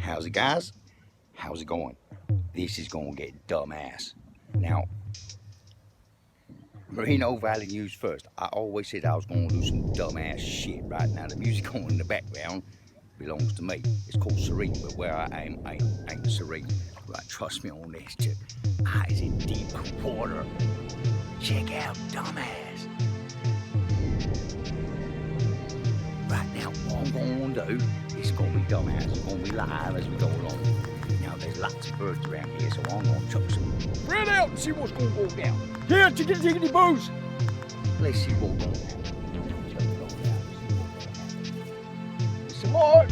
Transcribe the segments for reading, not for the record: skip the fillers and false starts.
How's it, guys? How's it going? This is gonna get dumbass. Now, Merino Valley News first. I always said I was gonna do some dumbass shit. Right now, the music going in the background belongs to me. It's called Serene, but where I am, I ain't serene. Right, trust me on this. Eyes in deep water. Check out dumbass. Right now, what I'm gonna do is gonna be dumbass. It's gonna be live as we go along. Now, there's lots of birds around here, so I'm gonna chuck some bread out and see what's gonna go down. Here, chickity boos. Let's see what's going on. Some more.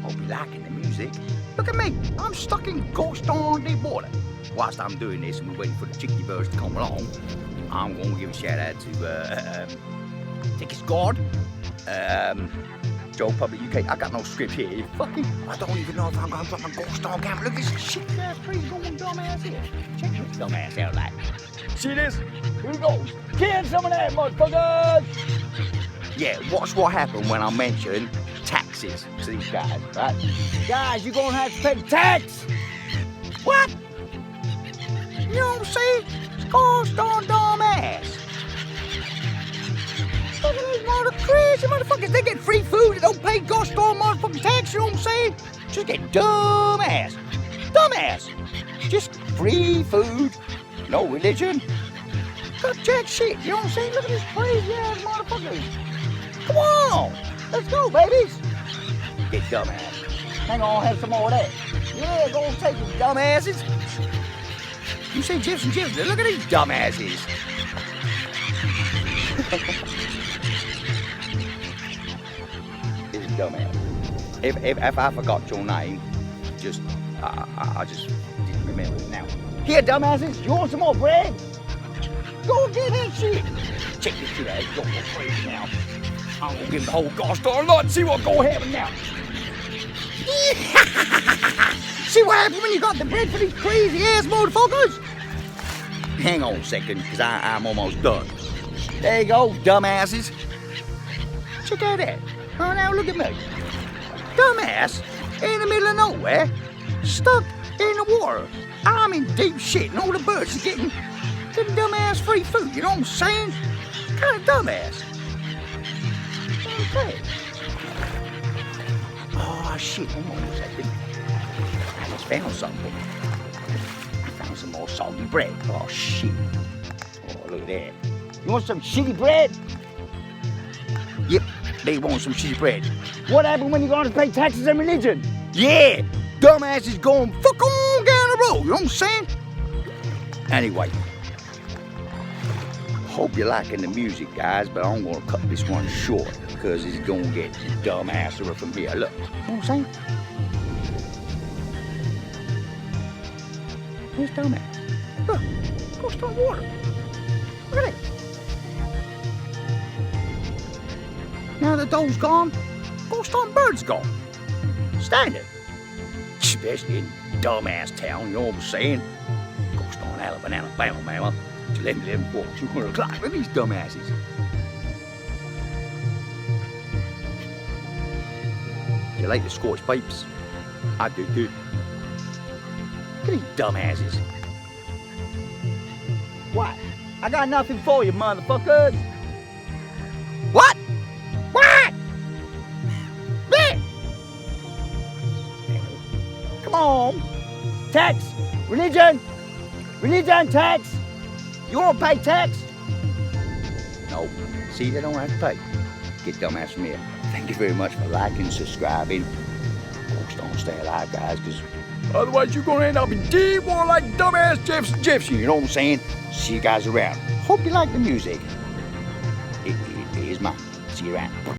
Hope you're liking the music. Look at me. I'm stuck in ghost on the border. Whilst I'm doing this and we're waiting for the chickadee birds to come along, I'm going to give a shout out to Tickets God, Joe Public UK. I got no script here. Fucking, I don't even know if I'm going to drop my ghost on camera. Look at this shit ass crazy going dumbass here. Check this dumbass out like. See this? Here we go. Get some of that, motherfuckers. Yeah, watch what happened when I mention taxes to these guys, right? Guys, you're going to have to pay the tax. What? You know what I'm saying? It's ghost on dumbass. Look at these crazy motherfuckers. They get free food and don't pay ghost on motherfucking tax, you know what I'm saying? Just get dumbass. Dumbass. Just free food. No religion. Got jack shit, you know what I'm saying? Look at these crazy ass motherfuckers. Come on. Let's go, babies. Get dumbass. Hang on, have some more of that. Yeah, go take them, dumbasses. You say Jefferson, look at these dumbasses. This is dumbass. If I forgot your name, just, I just didn't remember it now. Here, dumbasses, you want some more bread? Go get that shit. Check this shit out, it's going to go crazy now. I'm gonna give the whole gosh darn lot and see what's gonna happen now. See what happens when you got the bread for these crazy ass motherfuckers? Hang on a second, because I'm almost done. There you go, dumbasses. Check out that. Oh, now look at me. Dumbass in the middle of nowhere, stuck in the water. I'm in deep shit, and all the birds are getting dumbass free food. You know what I'm saying? Kind of dumbass. Okay. Oh shit, hold on a second. I just found something. I found some more soggy bread. Oh shit. Oh, look at that. You want some shitty bread? Yep, they want some shitty bread. What happened when you're going to pay taxes and religion? Yeah, dumbass is going fuck on down the road, you know what I'm saying? Anyway. Hope you're liking the music, guys, but I'm gonna cut this one short because it's gonna get dumbasser from here. Look, you know what I'm saying? Here's dumbass. Look, ghost on water. Look at it. Now that those gone, ghost on birds gone. Standard. Especially in dumbass town, you know what I'm saying? Ghost on Alabama, mama. 11, 4, 200 o'clock. Look at these dumbasses. You like the Scotch pipes? I do too. Look at these dumbasses. What? I got nothing for you, motherfuckers. What? What? Man. Come on. Tax. Religion, tax. You want to pay tax? No. See, they don't have to pay. Get dumbass from here. Thank you very much for liking, subscribing. Of course, don't stay alive, guys, because otherwise you're going to end up in deep water like dumbass Jefferson. You know what I'm saying? See you guys around. Hope you like the music. It is mine. See you around.